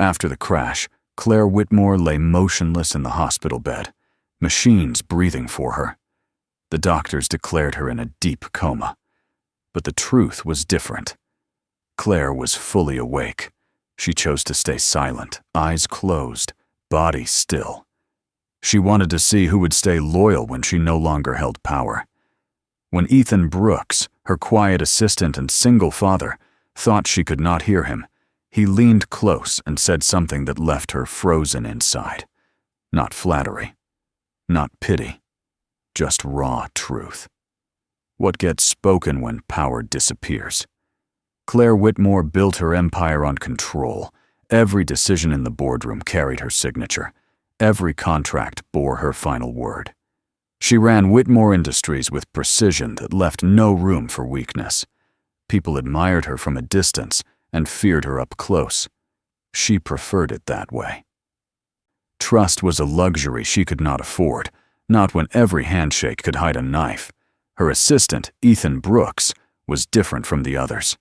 After the crash, Clare Whitmore lay motionless in the hospital bed, machines breathing for her. The doctors declared her in a deep coma. But the truth was different. Clare was fully awake. She chose to stay silent, eyes closed, body still. She wanted to see who would stay loyal when she no longer held power. When Ethan Brooks, her quiet assistant and single father, thought she could not hear him, he leaned close and said something that left her frozen inside. Not flattery, not pity, just raw truth. What gets spoken when power disappears? Clare Whitmore built her empire on control. Every decision in the boardroom carried her signature. Every contract bore her final word. She ran Whitmore Industries with precision that left no room for weakness. People admired her from a distance and feared her up close. She preferred it that way. Trust was a luxury she could not afford, not when every handshake could hide a knife. Her assistant, Ethan Brooks, was different from the others.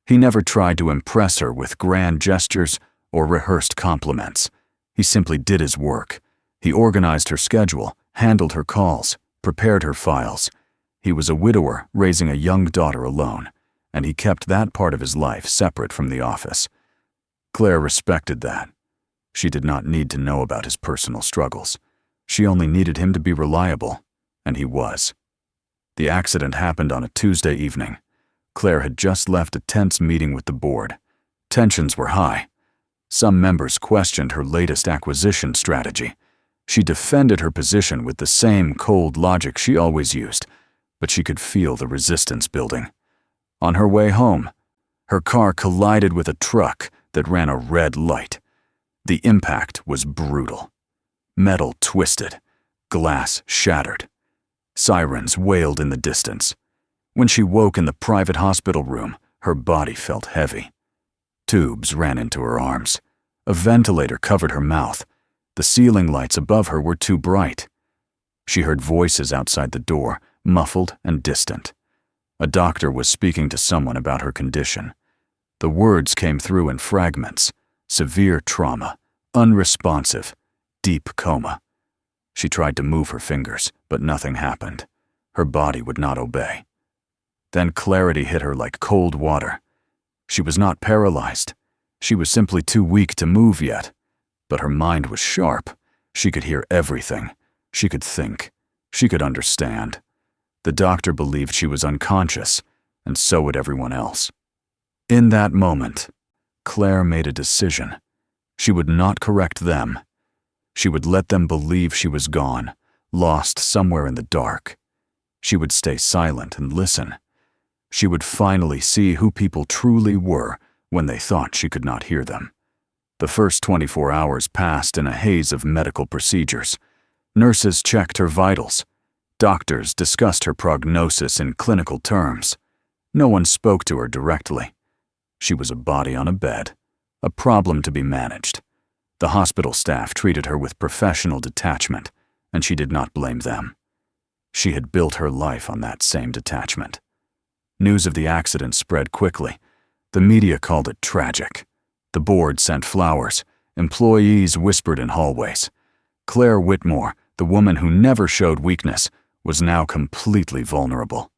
He never tried to impress her with grand gestures or rehearsed compliments. He simply did his work. He organized her schedule, handled her calls, prepared her files. He was a widower raising a young daughter alone, and he kept that part of his life separate from the office. Clare respected that. She did not need to know about his personal struggles. She only needed him to be reliable, and he was. The accident happened on a Tuesday evening. Clare had just left a tense meeting with the board. Tensions were high. Some members questioned her latest acquisition strategy. She defended her position with the same cold logic she always used, but she could feel the resistance building. On her way home, her car collided with a truck that ran a red light. The impact was brutal. Metal twisted, glass shattered. Sirens wailed in the distance. When she woke in the private hospital room, her body felt heavy. Tubes ran into her arms. A ventilator covered her mouth. The ceiling lights above her were too bright. She heard voices outside the door, muffled and distant. A doctor was speaking to someone about her condition. The words came through in fragments. Severe trauma, unresponsive, deep coma. She tried to move her fingers, but nothing happened. Her body would not obey. Then clarity hit her like cold water. She was not paralyzed. She was simply too weak to move yet. But her mind was sharp. She could hear everything. She could think. She could understand. The doctor believed she was unconscious, and so would everyone else. In that moment, Clare made a decision. She would not correct them. She would let them believe she was gone, lost somewhere in the dark. She would stay silent and listen. She would finally see who people truly were when they thought she could not hear them. The first 24 hours passed in a haze of medical procedures. Nurses checked her vitals. Doctors discussed her prognosis in clinical terms. No one spoke to her directly. She was a body on a bed, a problem to be managed. The hospital staff treated her with professional detachment, and she did not blame them. She had built her life on that same detachment. News of the accident spread quickly. The media called it tragic. The board sent flowers. Employees whispered in hallways. Clare Whitmore, the woman who never showed weakness, was now completely vulnerable.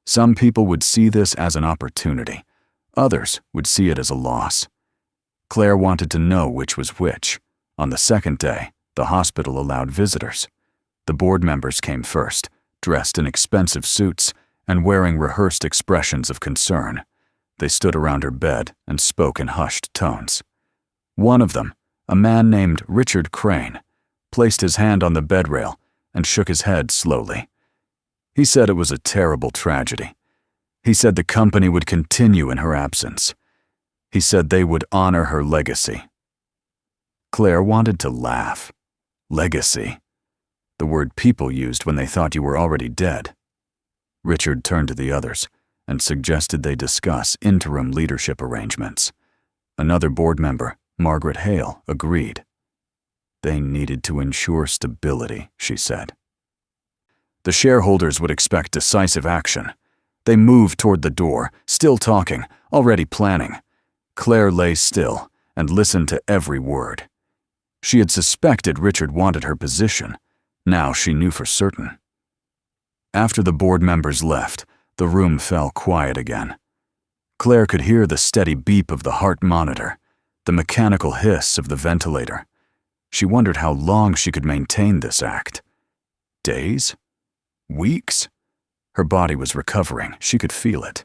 Some people would see this as an opportunity. Others would see it as a loss. Clare wanted to know which was which. On the second day, the hospital allowed visitors. The board members came first, dressed in expensive suits and wearing rehearsed expressions of concern. They stood around her bed and spoke in hushed tones. One of them, a man named Richard Crane, placed his hand on the bedrail and shook his head slowly. He said it was a terrible tragedy. He said the company would continue in her absence. He said they would honor her legacy. Clare wanted to laugh. Legacy. The word people used when they thought you were already dead. Richard turned to the others and suggested they discuss interim leadership arrangements. Another board member, Margaret Hale, agreed. They needed to ensure stability, she said. The shareholders would expect decisive action. They moved toward the door, still talking, already planning. Clare lay still, and listened to every word. She had suspected Richard wanted her position. Now she knew for certain. After the board members left, the room fell quiet again. Claire could hear the steady beep of the heart monitor, the mechanical hiss of the ventilator. She wondered how long she could maintain this act. Days? Weeks? Her body was recovering. She could feel it.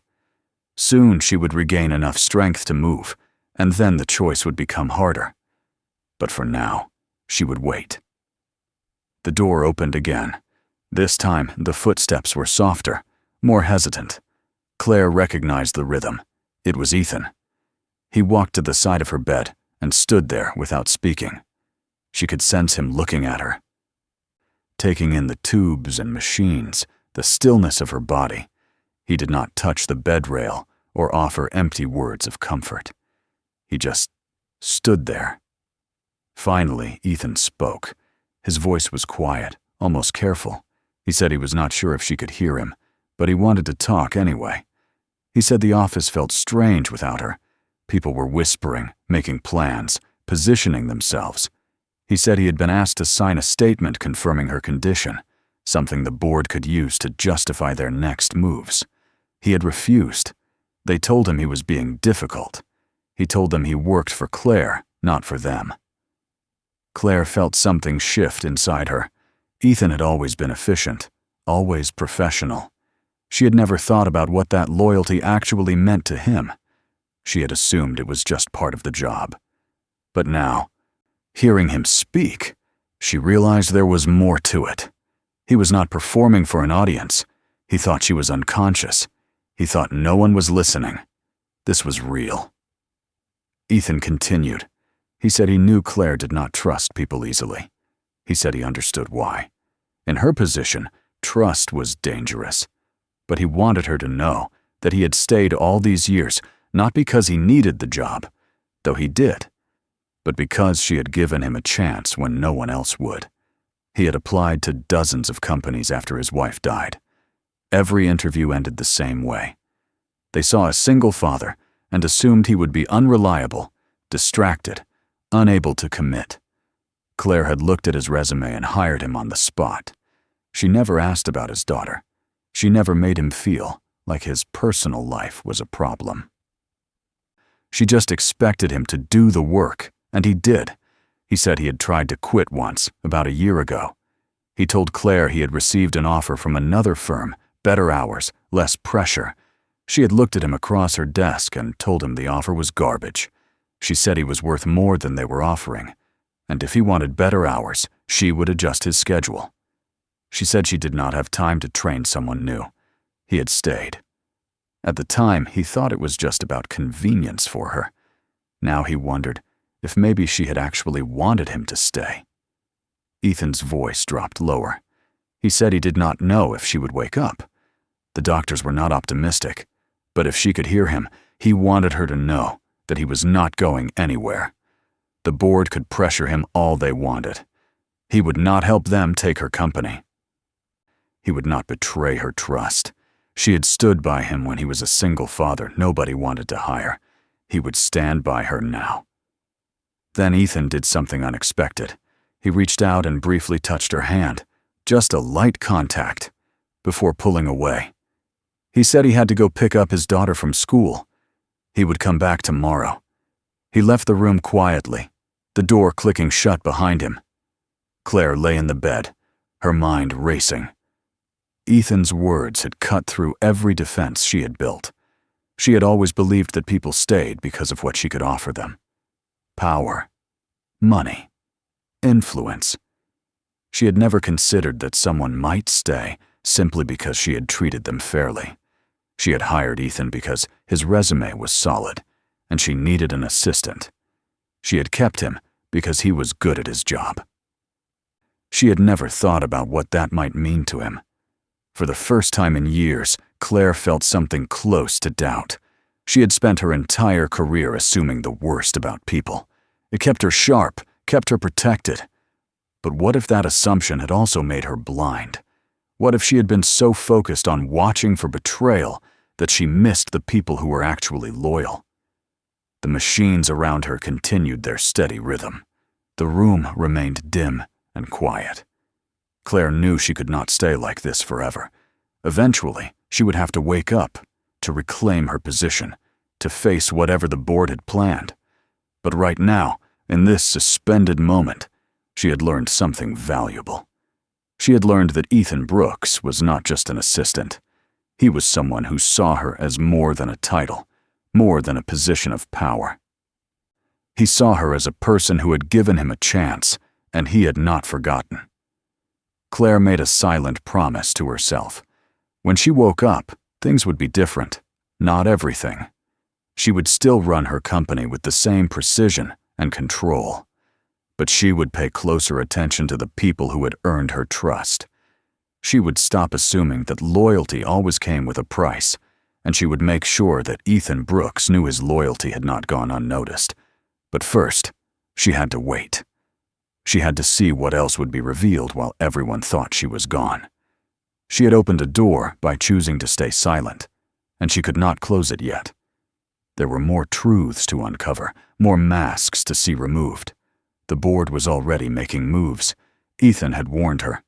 Soon she would regain enough strength to move, and then the choice would become harder. But for now, she would wait. The door opened again. This time, the footsteps were softer, more hesitant. Claire recognized the rhythm. It was Ethan. He walked to the side of her bed and stood there without speaking. She could sense him looking at her, taking in the tubes and machines, the stillness of her body. He did not touch the bed rail or offer empty words of comfort. He just stood there. Finally, Ethan spoke. His voice was quiet, almost careful. He said he was not sure if she could hear him, but he wanted to talk anyway. He said the office felt strange without her. People were whispering, making plans, positioning themselves. He said he had been asked to sign a statement confirming her condition, something the board could use to justify their next moves. He had refused. They told him he was being difficult. He told them he worked for Claire, not for them. Claire felt something shift inside her. Ethan had always been efficient, always professional. She had never thought about what that loyalty actually meant to him. She had assumed it was just part of the job. But now, hearing him speak, she realized there was more to it. He was not performing for an audience. He thought she was unconscious. He thought no one was listening. This was real. Ethan continued. He said he knew Claire did not trust people easily. He said he understood why. In her position, trust was dangerous. But he wanted her to know that he had stayed all these years not because he needed the job, though he did, but because she had given him a chance when no one else would. He had applied to dozens of companies after his wife died. Every interview ended the same way. They saw a single father and assumed he would be unreliable, distracted, unable to commit. Claire had looked at his resume and hired him on the spot. She never asked about his daughter. She never made him feel like his personal life was a problem. She just expected him to do the work, and he did. He said he had tried to quit once, about a year ago. He told Claire he had received an offer from another firm, better hours, less pressure. She had looked at him across her desk and told him the offer was garbage. She said he was worth more than they were offering, and if he wanted better hours, she would adjust his schedule. She said she did not have time to train someone new. He had stayed. At the time, he thought it was just about convenience for her. Now he wondered if maybe she had actually wanted him to stay. Ethan's voice dropped lower. He said he did not know if she would wake up. The doctors were not optimistic, but if she could hear him, he wanted her to know that he was not going anywhere. The board could pressure him all they wanted. He would not help them take her company. He would not betray her trust. She had stood by him when he was a single father nobody wanted to hire. He would stand by her now. Then Ethan did something unexpected. He reached out and briefly touched her hand, just a light contact, before pulling away. He said he had to go pick up his daughter from school. He would come back tomorrow. He left the room quietly, the door clicking shut behind him. Claire lay in the bed, her mind racing. Ethan's words had cut through every defense she had built. She had always believed that people stayed because of what she could offer them. Power, money, influence. She had never considered that someone might stay simply because she had treated them fairly. She had hired Ethan because his resume was solid, and she needed an assistant. She had kept him because he was good at his job. She had never thought about what that might mean to him. For the first time in years, Claire felt something close to doubt. She had spent her entire career assuming the worst about people. It kept her sharp, kept her protected. But what if that assumption had also made her blind? What if she had been so focused on watching for betrayal that she missed the people who were actually loyal? The machines around her continued their steady rhythm. The room remained dim and quiet. Claire knew she could not stay like this forever. Eventually, she would have to wake up, to reclaim her position, to face whatever the board had planned. But right now, in this suspended moment, she had learned something valuable. She had learned that Ethan Brooks was not just an assistant. He was someone who saw her as more than a title, more than a position of power. He saw her as a person who had given him a chance, and he had not forgotten. Claire made a silent promise to herself. When she woke up, things would be different. Not everything. She would still run her company with the same precision and control. But she would pay closer attention to the people who had earned her trust. She would stop assuming that loyalty always came with a price, and she would make sure that Ethan Brooks knew his loyalty had not gone unnoticed. But first, she had to wait. She had to see what else would be revealed while everyone thought she was gone. She had opened a door by choosing to stay silent, and she could not close it yet. There were more truths to uncover, more masks to see removed. The board was already making moves. Ethan had warned her.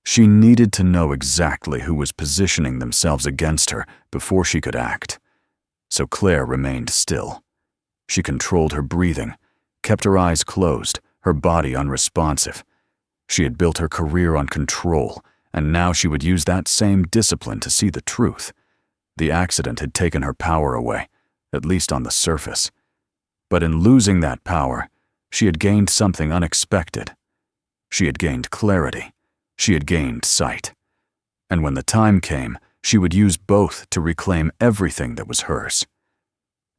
She needed to know exactly who was positioning themselves against her before she could act. So Claire remained still. She controlled her breathing, kept her eyes closed, her body unresponsive. She had built her career on control, and now she would use that same discipline to see the truth. The accident had taken her power away, at least on the surface. But in losing that power, she had gained something unexpected. She had gained clarity. She had gained sight. And when the time came, she would use both to reclaim everything that was hers.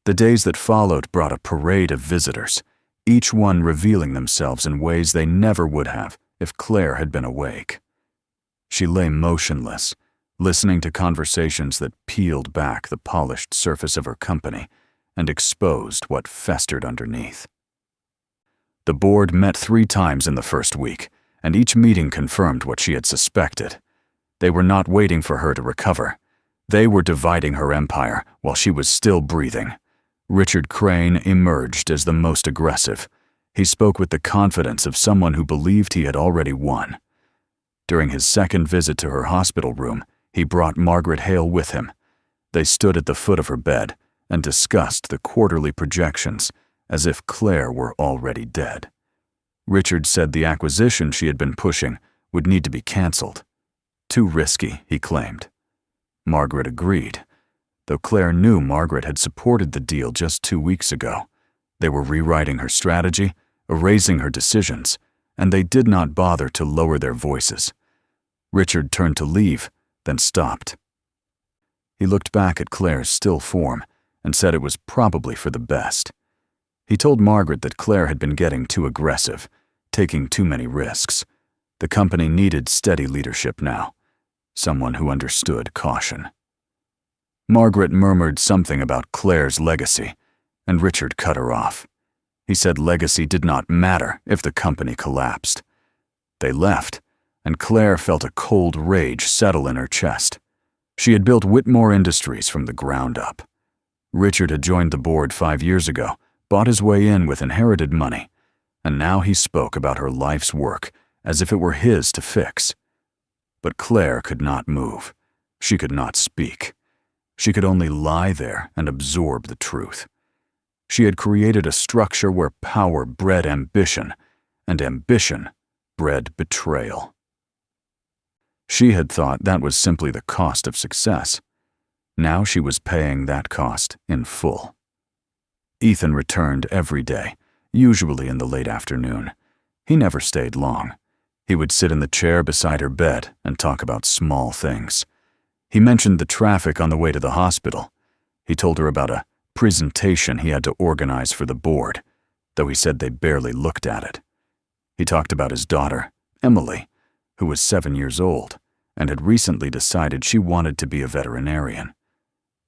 The days that followed brought a parade of visitors, each one revealing themselves in ways they never would have if Claire had been awake. She lay motionless, listening to conversations that peeled back the polished surface of her company and exposed what festered underneath. The board met 3 times in the first week, and each meeting confirmed what she had suspected. They were not waiting for her to recover. They were dividing her empire while she was still breathing. Richard Crane emerged as the most aggressive. He spoke with the confidence of someone who believed he had already won. During his second visit to her hospital room, he brought Margaret Hale with him. They stood at the foot of her bed and discussed the quarterly projections as if Claire were already dead. Richard said the acquisition she had been pushing would need to be canceled. Too risky, he claimed. Margaret agreed, though Claire knew Margaret had supported the deal just 2 weeks ago. They were rewriting her strategy, erasing her decisions, and they did not bother to lower their voices. Richard turned to leave, then stopped. He looked back at Claire's still form and said it was probably for the best. He told Margaret that Claire had been getting too aggressive, taking too many risks. The company needed steady leadership now, someone who understood caution. Margaret murmured something about Claire's legacy, and Richard cut her off. He said legacy did not matter if the company collapsed. They left, and Claire felt a cold rage settle in her chest. She had built Whitmore Industries from the ground up. Richard had joined the board 5 years ago, bought his way in with inherited money, and now he spoke about her life's work as if it were his to fix. But Claire could not move. She could not speak. She could only lie there and absorb the truth. She had created a structure where power bred ambition, and ambition bred betrayal. She had thought that was simply the cost of success. Now she was paying that cost in full. Ethan returned every day, usually in the late afternoon. He never stayed long. He would sit in the chair beside her bed and talk about small things. He mentioned the traffic on the way to the hospital. He told her about a presentation he had to organize for the board, though he said they barely looked at it. He talked about his daughter, Emily, who was 7 years old and had recently decided she wanted to be a veterinarian.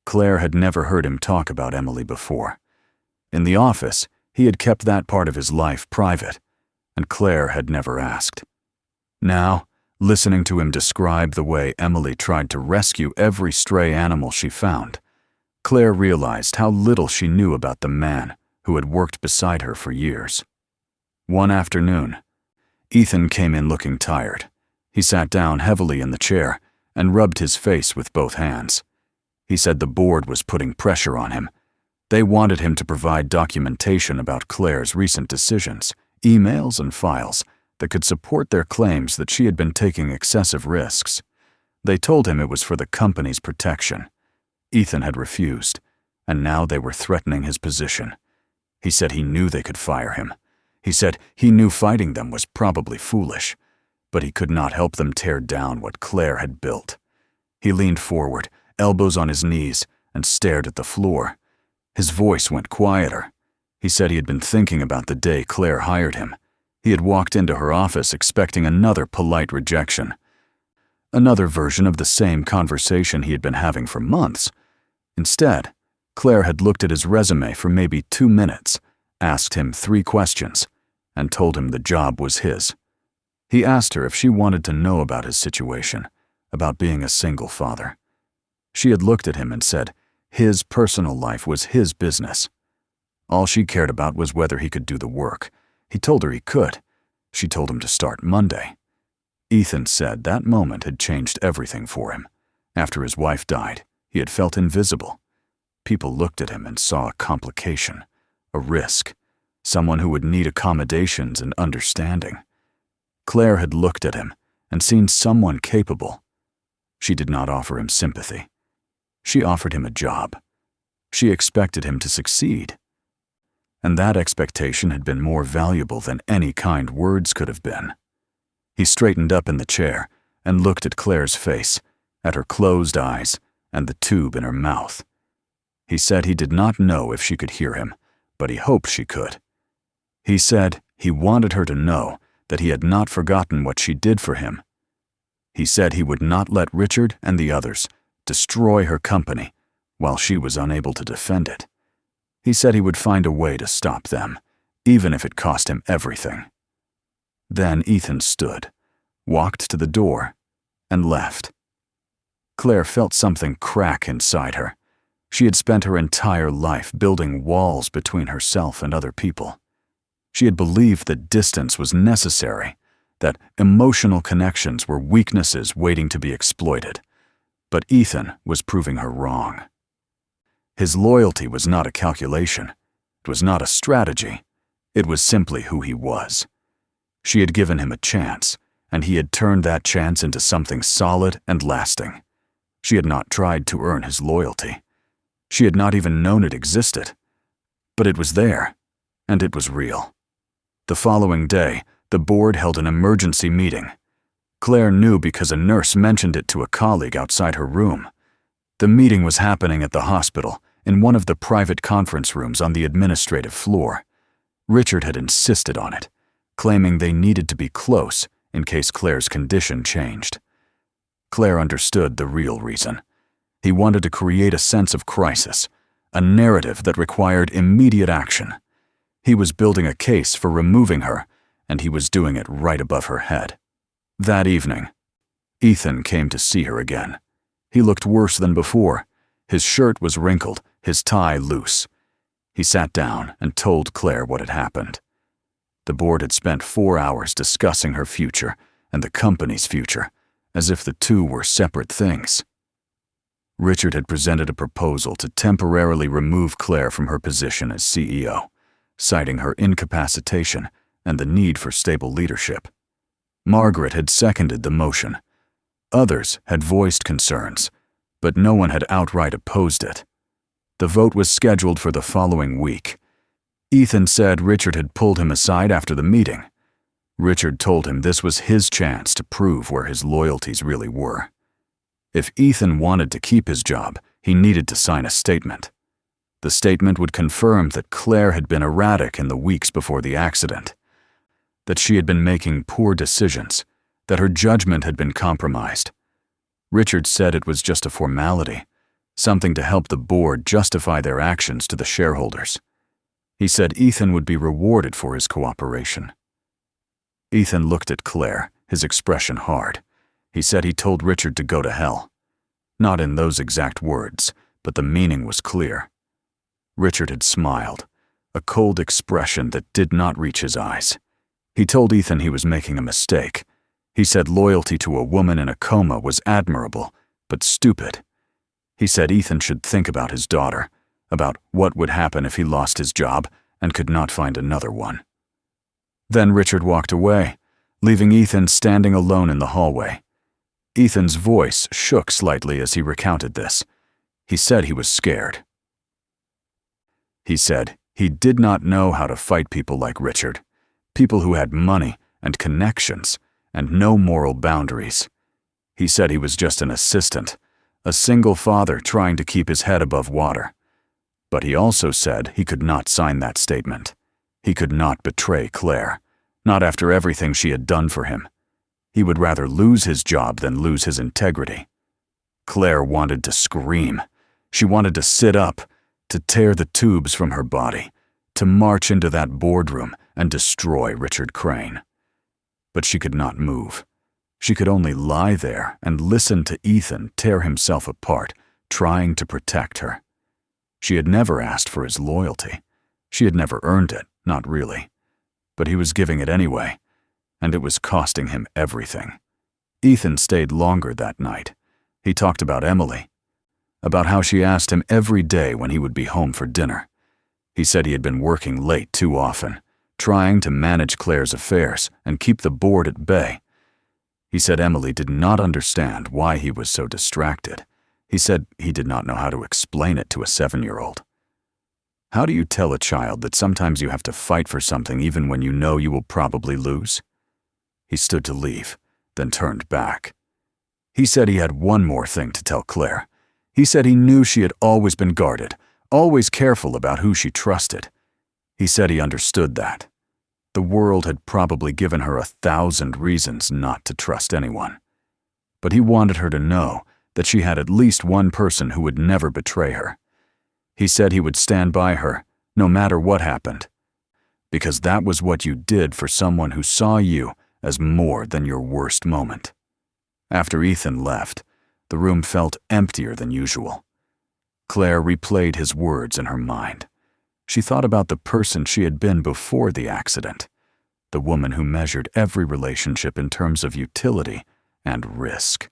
Claire had never heard him talk about Emily before. In the office, he had kept that part of his life private, and Claire had never asked. Now, listening to him describe the way Emily tried to rescue every stray animal she found, Claire realized how little she knew about the man who had worked beside her for years. One afternoon, Ethan came in looking tired. He sat down heavily in the chair and rubbed his face with both hands. He said the board was putting pressure on him. They wanted him to provide documentation about Claire's recent decisions, emails and files that could support their claims that she had been taking excessive risks. They told him it was for the company's protection. Ethan had refused, and now they were threatening his position. He said he knew they could fire him. He said he knew fighting them was probably foolish, but he could not help them tear down what Claire had built. He leaned forward, elbows on his knees, and stared at the floor. His voice went quieter. He said he had been thinking about the day Claire hired him. He had walked into her office expecting another polite rejection. Another version of the same conversation he had been having for months. Instead, Claire had looked at his resume for maybe 2 minutes, asked him 3 questions, and told him the job was his. He asked her if she wanted to know about his situation, about being a single father. She had looked at him and said his personal life was his business. All she cared about was whether he could do the work. He told her he could. She told him to start Monday. Ethan said that moment had changed everything for him. After his wife died, he had felt invisible. People looked at him and saw a complication, a risk, someone who would need accommodations and understanding. Claire had looked at him and seen someone capable. She did not offer him sympathy. She offered him a job. She expected him to succeed. And that expectation had been more valuable than any kind words could have been. He straightened up in the chair and looked at Claire's face, at her closed eyes and the tube in her mouth. He said he did not know if she could hear him, but he hoped she could. He said he wanted her to know that he had not forgotten what she did for him. He said he would not let Richard and the others destroy her company while she was unable to defend it. He said he would find a way to stop them, even if it cost him everything. Then Ethan stood, walked to the door, and left. Claire felt something crack inside her. She had spent her entire life building walls between herself and other people. She had believed that distance was necessary, that emotional connections were weaknesses waiting to be exploited. But Ethan was proving her wrong. His loyalty was not a calculation. It was not a strategy. It was simply who he was. She had given him a chance, and he had turned that chance into something solid and lasting. She had not tried to earn his loyalty. She had not even known it existed. But it was there, and it was real. The following day, the board held an emergency meeting. Claire knew because a nurse mentioned it to a colleague outside her room. The meeting was happening at the hospital, in one of the private conference rooms on the administrative floor. Richard had insisted on it, claiming they needed to be close in case Claire's condition changed. Claire understood the real reason. He wanted to create a sense of crisis, a narrative that required immediate action. He was building a case for removing her, and he was doing it right above her head. That evening, Ethan came to see her again. He looked worse than before. His shirt was wrinkled, his tie loose. He sat down and told Claire what had happened. The board had spent 4 hours discussing her future and the company's future, as if the two were separate things. Richard had presented a proposal to temporarily remove Claire from her position as CEO, citing her incapacitation and the need for stable leadership. Margaret had seconded the motion. Others had voiced concerns, but no one had outright opposed it. The vote was scheduled for the following week. Ethan said Richard had pulled him aside after the meeting. Richard told him this was his chance to prove where his loyalties really were. If Ethan wanted to keep his job, he needed to sign a statement. The statement would confirm that Claire had been erratic in the weeks before the accident, that she had been making poor decisions, that her judgment had been compromised. Richard said it was just a formality, something to help the board justify their actions to the shareholders. He said Ethan would be rewarded for his cooperation. Ethan looked at Claire, his expression hard. He said he told Richard to go to hell. Not in those exact words, but the meaning was clear. Richard had smiled, a cold expression that did not reach his eyes. He told Ethan he was making a mistake. He said loyalty to a woman in a coma was admirable, but stupid. He said Ethan should think about his daughter, about what would happen if he lost his job and could not find another one. Then Richard walked away, leaving Ethan standing alone in the hallway. Ethan's voice shook slightly as he recounted this. He said he was scared. He said he did not know how to fight people like Richard, people who had money and connections and no moral boundaries. He said he was just an assistant, a single father trying to keep his head above water. But he also said he could not sign that statement. He could not betray Claire, not after everything she had done for him. He would rather lose his job than lose his integrity. Claire wanted to scream. She wanted to sit up, to tear the tubes from her body, to march into that boardroom and destroy Richard Crane. But she could not move. She could only lie there and listen to Ethan tear himself apart, trying to protect her. She had never asked for his loyalty. She had never earned it, not really. But he was giving it anyway, and it was costing him everything. Ethan stayed longer that night. He talked about Emily, about how she asked him every day when he would be home for dinner. He said he had been working late too often, trying to manage Claire's affairs and keep the board at bay. He said Emily did not understand why he was so distracted. He said he did not know how to explain it to a 7-year-old. How do you tell a child that sometimes you have to fight for something even when you know you will probably lose? He stood to leave, then turned back. He said he had one more thing to tell Claire. He said he knew she had always been guarded, always careful about who she trusted. He said he understood that. The world had probably given her 1,000 reasons not to trust anyone. But he wanted her to know that she had at least one person who would never betray her. He said he would stand by her, no matter what happened, because that was what you did for someone who saw you as more than your worst moment. After Ethan left, the room felt emptier than usual. Claire replayed his words in her mind. She thought about the person she had been before the accident, the woman who measured every relationship in terms of utility and risk.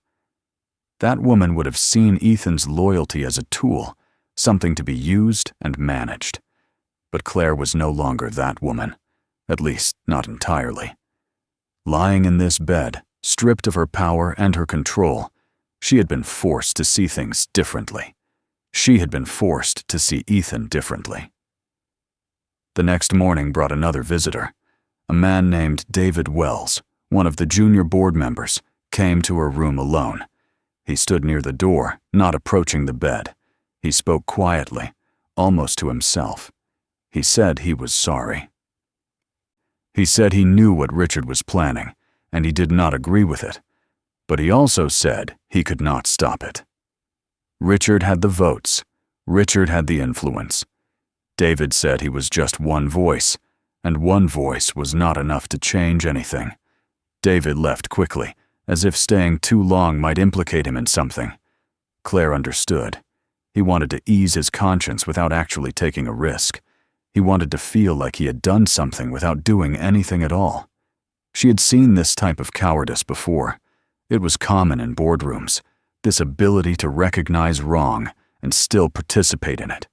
That woman would have seen Ethan's loyalty as a tool, something to be used and managed. But Claire was no longer that woman, at least not entirely. Lying in this bed, stripped of her power and her control, she had been forced to see things differently. She had been forced to see Ethan differently. The next morning brought another visitor. A man named David Wells, one of the junior board members, came to her room alone. He stood near the door, not approaching the bed. He spoke quietly, almost to himself. He said he was sorry. He said he knew what Richard was planning, and he did not agree with it. But he also said he could not stop it. Richard had the votes. Richard had the influence. David said he was just one voice, and one voice was not enough to change anything. David left quickly, as if staying too long might implicate him in something. Claire understood. He wanted to ease his conscience without actually taking a risk. He wanted to feel like he had done something without doing anything at all. She had seen this type of cowardice before. It was common in boardrooms, this ability to recognize wrong and still participate in it.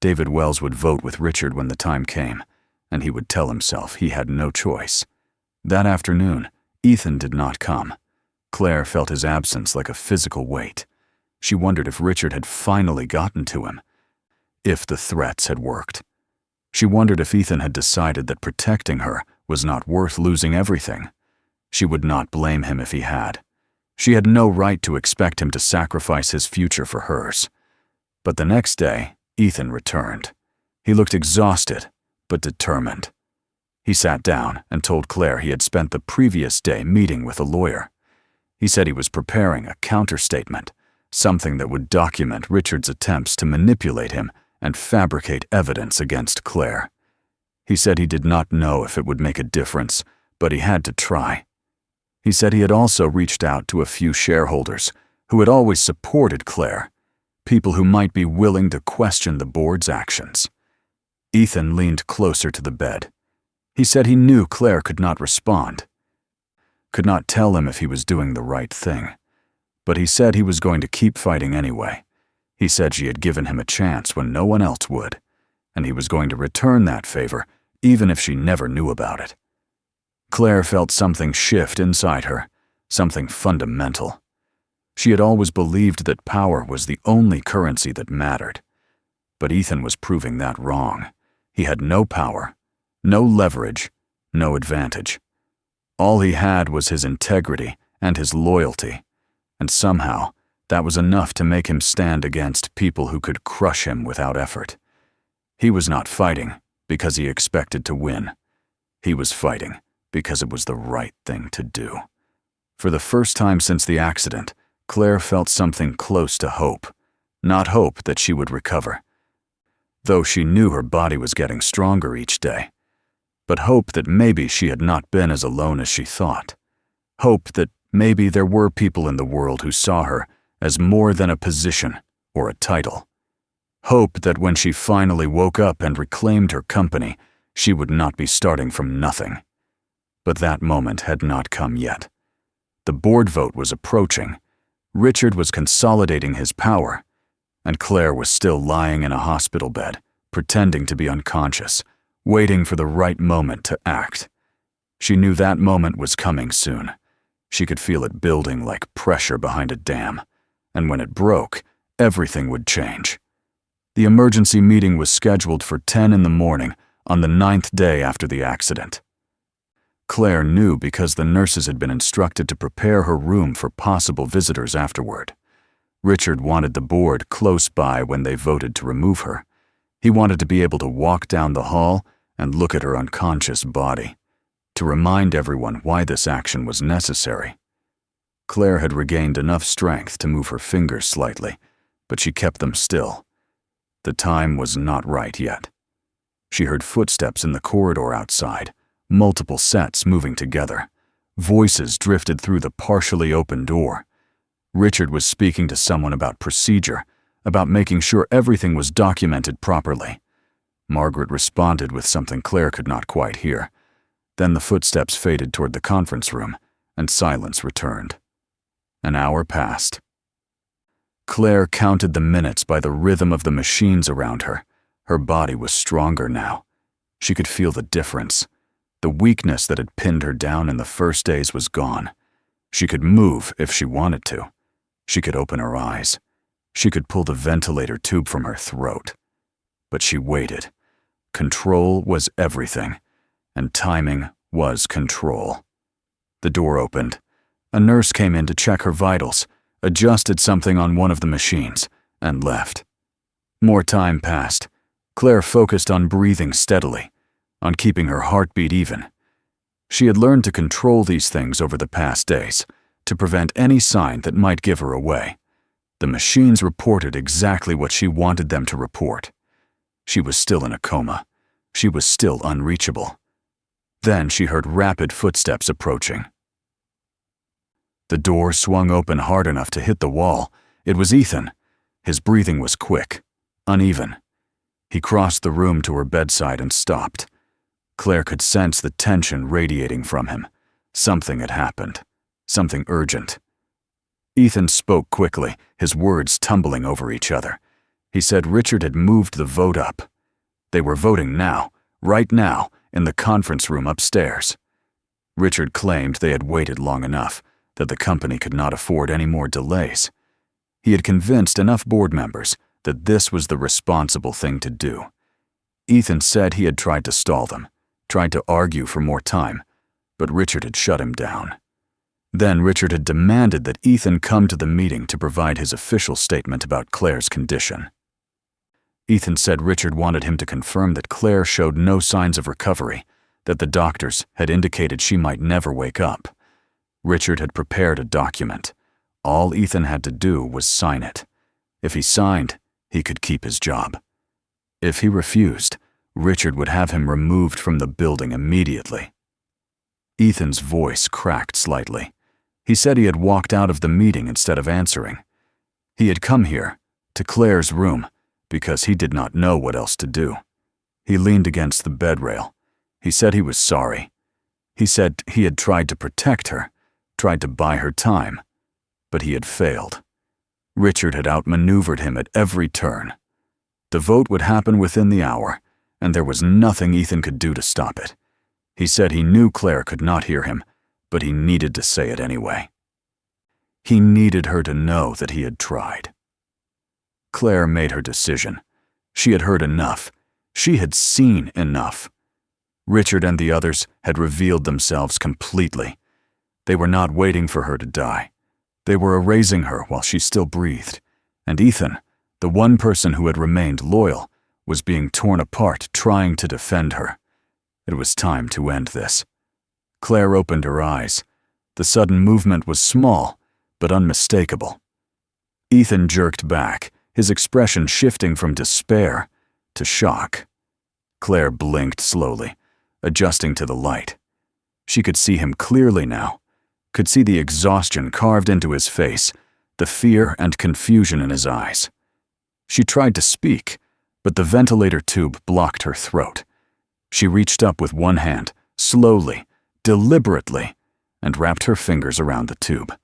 David Wells would vote with Richard when the time came, and he would tell himself he had no choice. That afternoon, Ethan did not come. Claire felt his absence like a physical weight. She wondered if Richard had finally gotten to him, if the threats had worked. She wondered if Ethan had decided that protecting her was not worth losing everything. She would not blame him if he had. She had no right to expect him to sacrifice his future for hers. But the next day, Ethan returned. He looked exhausted, but determined. He sat down and told Claire he had spent the previous day meeting with a lawyer. He said he was preparing a counterstatement, something that would document Richard's attempts to manipulate him and fabricate evidence against Claire. He said he did not know if it would make a difference, but he had to try. He said he had also reached out to a few shareholders who had always supported Claire, people who might be willing to question the board's actions. Ethan leaned closer to the bed. He said he knew Claire could not respond, could not tell him if he was doing the right thing. But he said he was going to keep fighting anyway. He said she had given him a chance when no one else would, and he was going to return that favor even if she never knew about it. Claire felt something shift inside her, something fundamental. She had always believed that power was the only currency that mattered. But Ethan was proving that wrong. He had no power, no leverage, no advantage. All he had was his integrity and his loyalty, and somehow that was enough to make him stand against people who could crush him without effort. He was not fighting because he expected to win. He was fighting because it was the right thing to do. For the first time since the accident, Claire felt something close to hope. Not hope that she would recover, though she knew her body was getting stronger each day, but hope that maybe she had not been as alone as she thought. Hope that maybe there were people in the world who saw her as more than a position or a title. Hope that when she finally woke up and reclaimed her company, she would not be starting from nothing. But that moment had not come yet. The board vote was approaching. Richard was consolidating his power, and Claire was still lying in a hospital bed, pretending to be unconscious, waiting for the right moment to act. She knew that moment was coming soon. She could feel it building like pressure behind a dam, and when it broke, everything would change. The emergency meeting was scheduled for 10 in the morning on the 9th day after the accident. Claire knew because the nurses had been instructed to prepare her room for possible visitors afterward. Richard wanted the board close by when they voted to remove her. He wanted to be able to walk down the hall and look at her unconscious body, to remind everyone why this action was necessary. Claire had regained enough strength to move her fingers slightly, but she kept them still. The time was not right yet. She heard footsteps in the corridor outside, multiple sets moving together. Voices drifted through the partially open door. Richard was speaking to someone about procedure, about making sure everything was documented properly. Margaret responded with something Claire could not quite hear. Then the footsteps faded toward the conference room, and silence returned. An hour passed. Claire counted the minutes by the rhythm of the machines around her. Her body was stronger now. She could feel the difference. The weakness that had pinned her down in the first days was gone. She could move if she wanted to. She could open her eyes. She could pull the ventilator tube from her throat. But she waited. Control was everything, and timing was control. The door opened. A nurse came in to check her vitals, adjusted something on one of the machines, and left. More time passed. Claire focused on breathing steadily, on keeping her heartbeat even. She had learned to control these things over the past days, to prevent any sign that might give her away. The machines reported exactly what she wanted them to report. She was still in a coma. She was still unreachable. Then she heard rapid footsteps approaching. The door swung open hard enough to hit the wall. It was Ethan. His breathing was quick, uneven. He crossed the room to her bedside and stopped. Claire could sense the tension radiating from him. Something had happened. Something urgent. Ethan spoke quickly, his words tumbling over each other. He said Richard had moved the vote up. They were voting now, right now, in the conference room upstairs. Richard claimed they had waited long enough, that the company could not afford any more delays. He had convinced enough board members that this was the responsible thing to do. Ethan said he had tried to stall them, tried to argue for more time, but Richard had shut him down. Then Richard had demanded that Ethan come to the meeting to provide his official statement about Claire's condition. Ethan said Richard wanted him to confirm that Claire showed no signs of recovery, that the doctors had indicated she might never wake up. Richard had prepared a document. All Ethan had to do was sign it. If he signed, he could keep his job. If he refused, Richard would have him removed from the building immediately. Ethan's voice cracked slightly. He said he had walked out of the meeting instead of answering. He had come here to Claire's room, because he did not know what else to do. He leaned against the bed rail. He said he was sorry. He said he had tried to protect her, tried to buy her time, but he had failed. Richard had outmaneuvered him at every turn. The vote would happen within the hour, and there was nothing Ethan could do to stop it. He said he knew Claire could not hear him, but he needed to say it anyway. He needed her to know that he had tried. Claire made her decision. She had heard enough. She had seen enough. Richard and the others had revealed themselves completely. They were not waiting for her to die. They were erasing her while she still breathed. And Ethan, the one person who had remained loyal, was being torn apart trying to defend her. It was time to end this. Claire opened her eyes. The sudden movement was small, but unmistakable. Ethan jerked back, his expression shifting from despair to shock. Claire blinked slowly, adjusting to the light. She could see him clearly now, could see the exhaustion carved into his face, the fear and confusion in his eyes. She tried to speak, but the ventilator tube blocked her throat. She reached up with one hand, slowly, deliberately, and wrapped her fingers around the tube.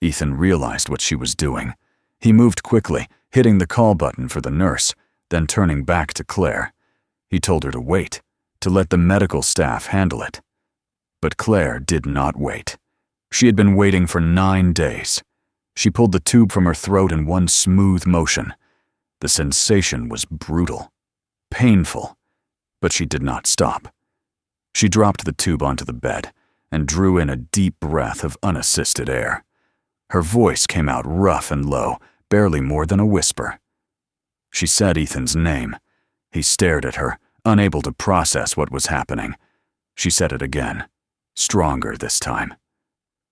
Ethan realized what she was doing. He moved quickly, hitting the call button for the nurse, then turning back to Claire. He told her to wait, to let the medical staff handle it. But Claire did not wait. She had been waiting for 9 days. She pulled the tube from her throat in one smooth motion. The sensation was brutal, painful, but she did not stop. She dropped the tube onto the bed and drew in a deep breath of unassisted air. Her voice came out rough and low, barely more than a whisper. She said Ethan's name. He stared at her, unable to process what was happening. She said it again, stronger this time.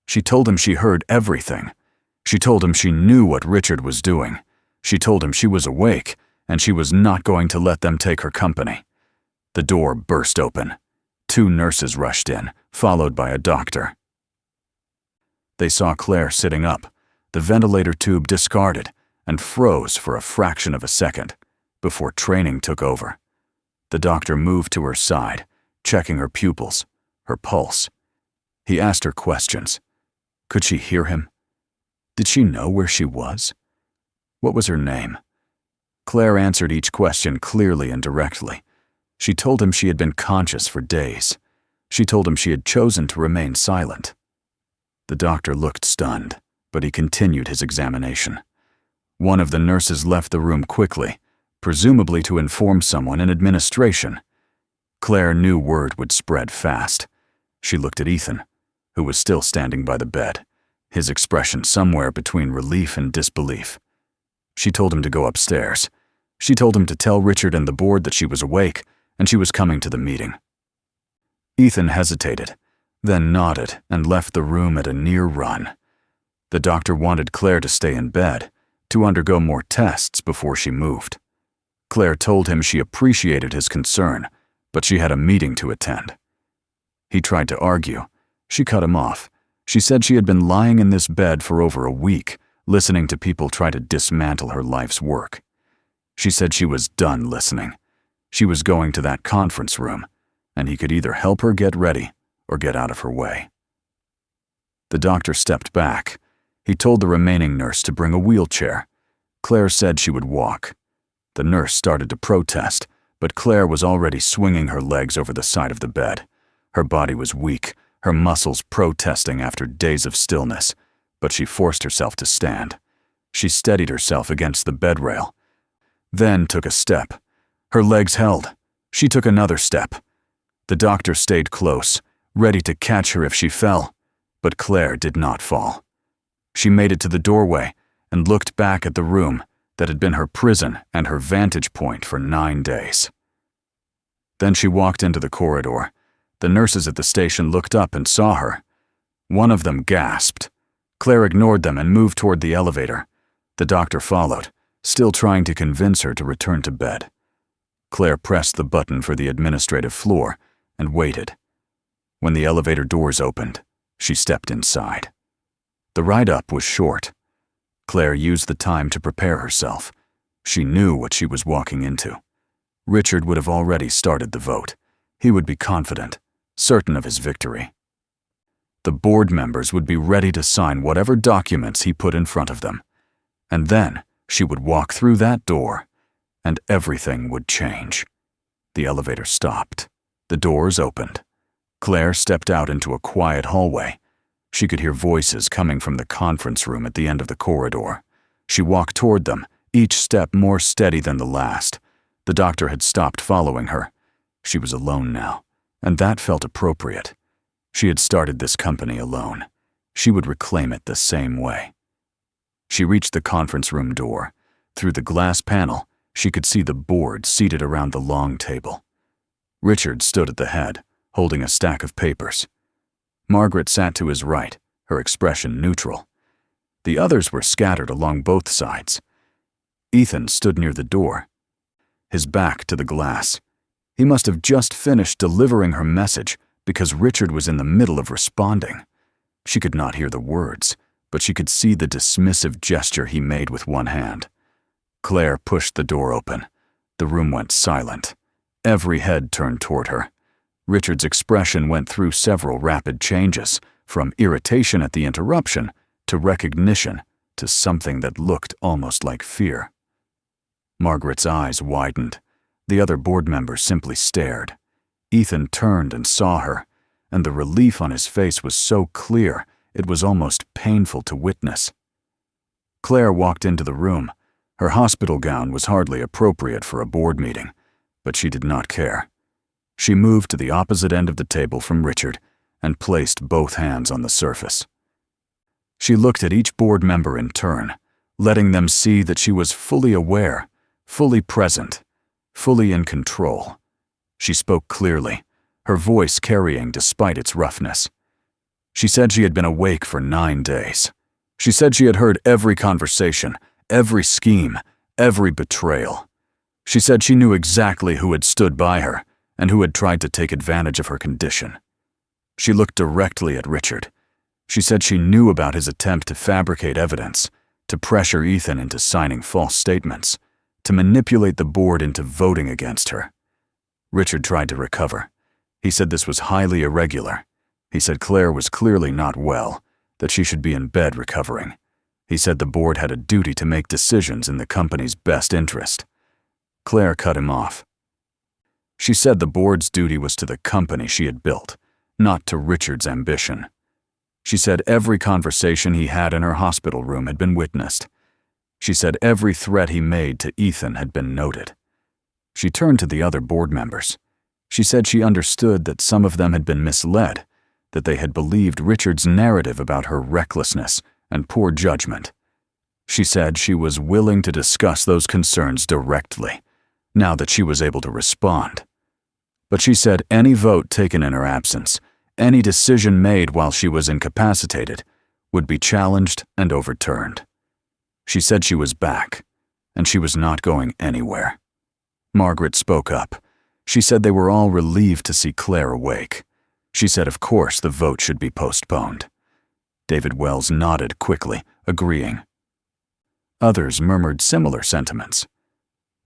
She told him she heard everything. She told him she knew what Richard was doing. She told him she was awake, and she was not going to let them take her company. The door burst open. 2 nurses rushed in, followed by a doctor. They saw Claire sitting up, the ventilator tube discarded, and froze for a fraction of a second, before training took over. The doctor moved to her side, checking her pupils, her pulse. He asked her questions. Could she hear him? Did she know where she was? What was her name? Claire answered each question clearly and directly. She told him she had been conscious for days. She told him she had chosen to remain silent. The doctor looked stunned, but he continued his examination. One of the nurses left the room quickly, presumably to inform someone in administration. Claire knew word would spread fast. She looked at Ethan, who was still standing by the bed, his expression somewhere between relief and disbelief. She told him to go upstairs. She told him to tell Richard and the board that she was awake and she was coming to the meeting. Ethan hesitated, then nodded and left the room at a near run. The doctor wanted Claire to stay in bed, to undergo more tests before she moved. Claire told him she appreciated his concern, but she had a meeting to attend. He tried to argue. She cut him off. She said she had been lying in this bed for over a week, listening to people try to dismantle her life's work. She said she was done listening. She was going to that conference room, and he could either help her get ready or get out of her way. The doctor stepped back. He told the remaining nurse to bring a wheelchair. Claire said she would walk. The nurse started to protest, but Claire was already swinging her legs over the side of the bed. Her body was weak, her muscles protesting after days of stillness, but she forced herself to stand. She steadied herself against the bed rail, then took a step. Her legs held. She took another step. The doctor stayed close, ready to catch her if she fell, but Claire did not fall. She made it to the doorway and looked back at the room that had been her prison and her vantage point for 9 days. Then she walked into the corridor. The nurses at the station looked up and saw her. One of them gasped. Claire ignored them and moved toward the elevator. The doctor followed, still trying to convince her to return to bed. Claire pressed the button for the administrative floor and waited. When the elevator doors opened, she stepped inside. The ride up was short. Claire used the time to prepare herself. She knew what she was walking into. Richard would have already started the vote. He would be confident, certain of his victory. The board members would be ready to sign whatever documents he put in front of them. And then she would walk through that door, and everything would change. The elevator stopped. The doors opened. Claire stepped out into a quiet hallway. She could hear voices coming from the conference room at the end of the corridor. She walked toward them, each step more steady than the last. The doctor had stopped following her. She was alone now, and that felt appropriate. She had started this company alone. She would reclaim it the same way. She reached the conference room door. Through the glass panel, she could see the board seated around the long table. Richard stood at the head, holding a stack of papers. Margaret sat to his right, her expression neutral. The others were scattered along both sides. Ethan stood near the door, his back to the glass. He must have just finished delivering her message because Richard was in the middle of responding. She could not hear the words, but she could see the dismissive gesture he made with one hand. Claire pushed the door open. The room went silent. Every head turned toward her. Richard's expression went through several rapid changes, from irritation at the interruption to recognition to something that looked almost like fear. Margaret's eyes widened. The other board members simply stared. Ethan turned and saw her, and the relief on his face was so clear it was almost painful to witness. Claire walked into the room. Her hospital gown was hardly appropriate for a board meeting, but she did not care. She moved to the opposite end of the table from Richard and placed both hands on the surface. She looked at each board member in turn, letting them see that she was fully aware, fully present, fully in control. She spoke clearly, her voice carrying despite its roughness. She said she had been awake for 9 days. She said she had heard every conversation, every scheme, every betrayal. She said she knew exactly who had stood by her and who had tried to take advantage of her condition. She looked directly at Richard. She said she knew about his attempt to fabricate evidence, to pressure Ethan into signing false statements, to manipulate the board into voting against her. Richard tried to recover. He said this was highly irregular. He said Claire was clearly not well, that she should be in bed recovering. He said the board had a duty to make decisions in the company's best interest. Claire cut him off. She said the board's duty was to the company she had built, not to Richard's ambition. She said every conversation he had in her hospital room had been witnessed. She said every threat he made to Ethan had been noted. She turned to the other board members. She said she understood that some of them had been misled, that they had believed Richard's narrative about her recklessness and poor judgment. She said she was willing to discuss those concerns directly, now that she was able to respond. But she said any vote taken in her absence, any decision made while she was incapacitated, would be challenged and overturned. She said she was back, and she was not going anywhere. Margaret spoke up. She said they were all relieved to see Claire awake. She said of course the vote should be postponed. David Wells nodded quickly, agreeing. Others murmured similar sentiments.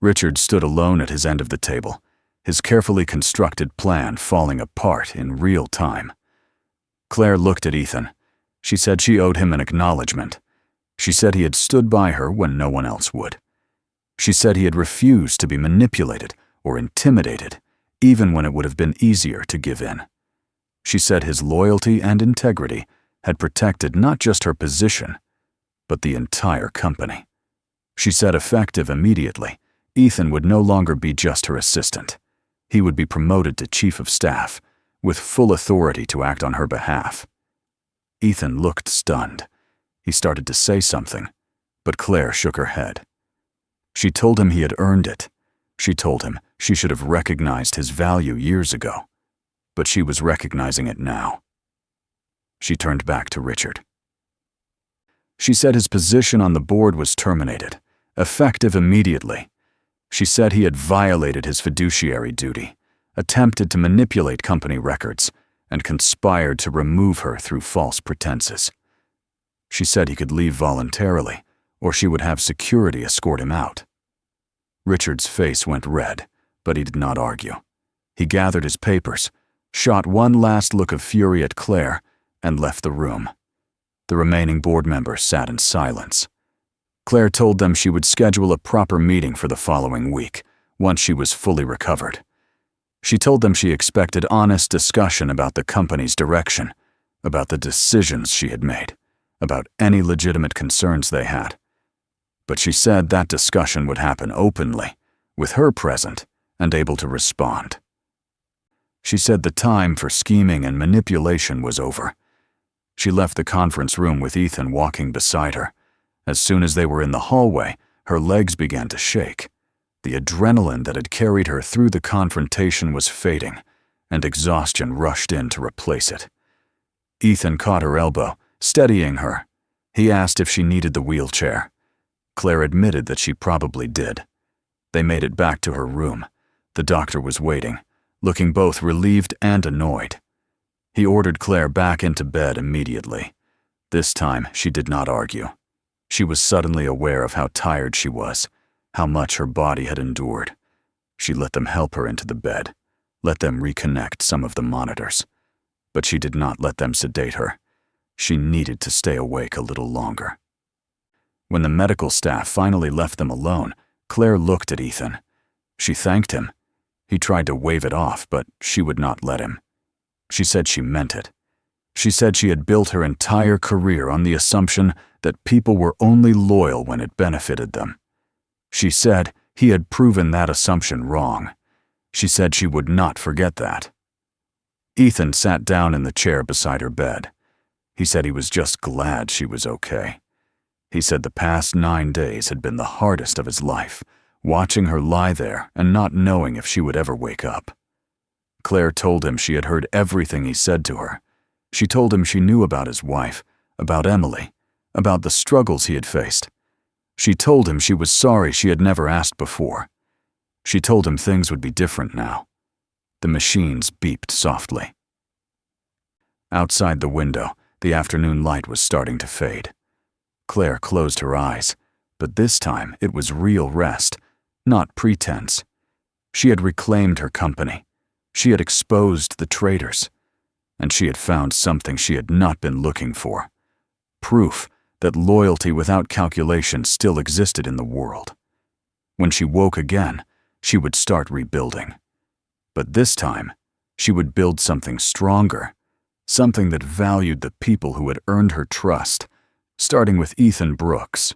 Richard stood alone at his end of the table, his carefully constructed plan falling apart in real time. Claire looked at Ethan. She said she owed him an acknowledgement. She said he had stood by her when no one else would. She said he had refused to be manipulated or intimidated, even when it would have been easier to give in. She said his loyalty and integrity had protected not just her position, but the entire company. She said effective immediately, Ethan would no longer be just her assistant. He would be promoted to chief of staff, with full authority to act on her behalf. Ethan looked stunned. He started to say something, but Claire shook her head. She told him he had earned it. She told him she should have recognized his value years ago, but she was recognizing it now. She turned back to Richard. She said his position on the board was terminated, effective immediately. She said he had violated his fiduciary duty, attempted to manipulate company records, and conspired to remove her through false pretenses. She said he could leave voluntarily or she would have security escort him out. Richard's face went red, but he did not argue. He gathered his papers, shot one last look of fury at Claire, and left the room. The remaining board members sat in silence. Claire told them she would schedule a proper meeting for the following week, once she was fully recovered. She told them she expected honest discussion about the company's direction, about the decisions she had made, about any legitimate concerns they had. But she said that discussion would happen openly, with her present and able to respond. She said the time for scheming and manipulation was over. She left the conference room with Ethan walking beside her. As soon as they were in the hallway, her legs began to shake. The adrenaline that had carried her through the confrontation was fading, and exhaustion rushed in to replace it. Ethan caught her elbow, steadying her. He asked if she needed the wheelchair. Claire admitted that she probably did. They made it back to her room. The doctor was waiting, looking both relieved and annoyed. He ordered Claire back into bed immediately. This time, she did not argue. She was suddenly aware of how tired she was, how much her body had endured. She let them help her into the bed, let them reconnect some of the monitors. But she did not let them sedate her. She needed to stay awake a little longer. When the medical staff finally left them alone, Claire looked at Ethan. She thanked him. He tried to wave it off, but she would not let him. She said she meant it. She said she had built her entire career on the assumption that people were only loyal when it benefited them. She said he had proven that assumption wrong. She said she would not forget that. Ethan sat down in the chair beside her bed. He said he was just glad she was okay. He said the past 9 days had been the hardest of his life, watching her lie there and not knowing if she would ever wake up. Claire told him she had heard everything he said to her. She told him she knew about his wife, about Emily, about the struggles he had faced. She told him she was sorry she had never asked before. She told him things would be different now. The machines beeped softly. Outside the window, the afternoon light was starting to fade. Claire closed her eyes, but this time it was real rest, not pretense. She had reclaimed her company. She had exposed the traitors. And she had found something she had not been looking for. Proof that loyalty without calculation still existed in the world. When she woke again, she would start rebuilding. But this time, she would build something stronger, something that valued the people who had earned her trust, starting with Ethan Brooks.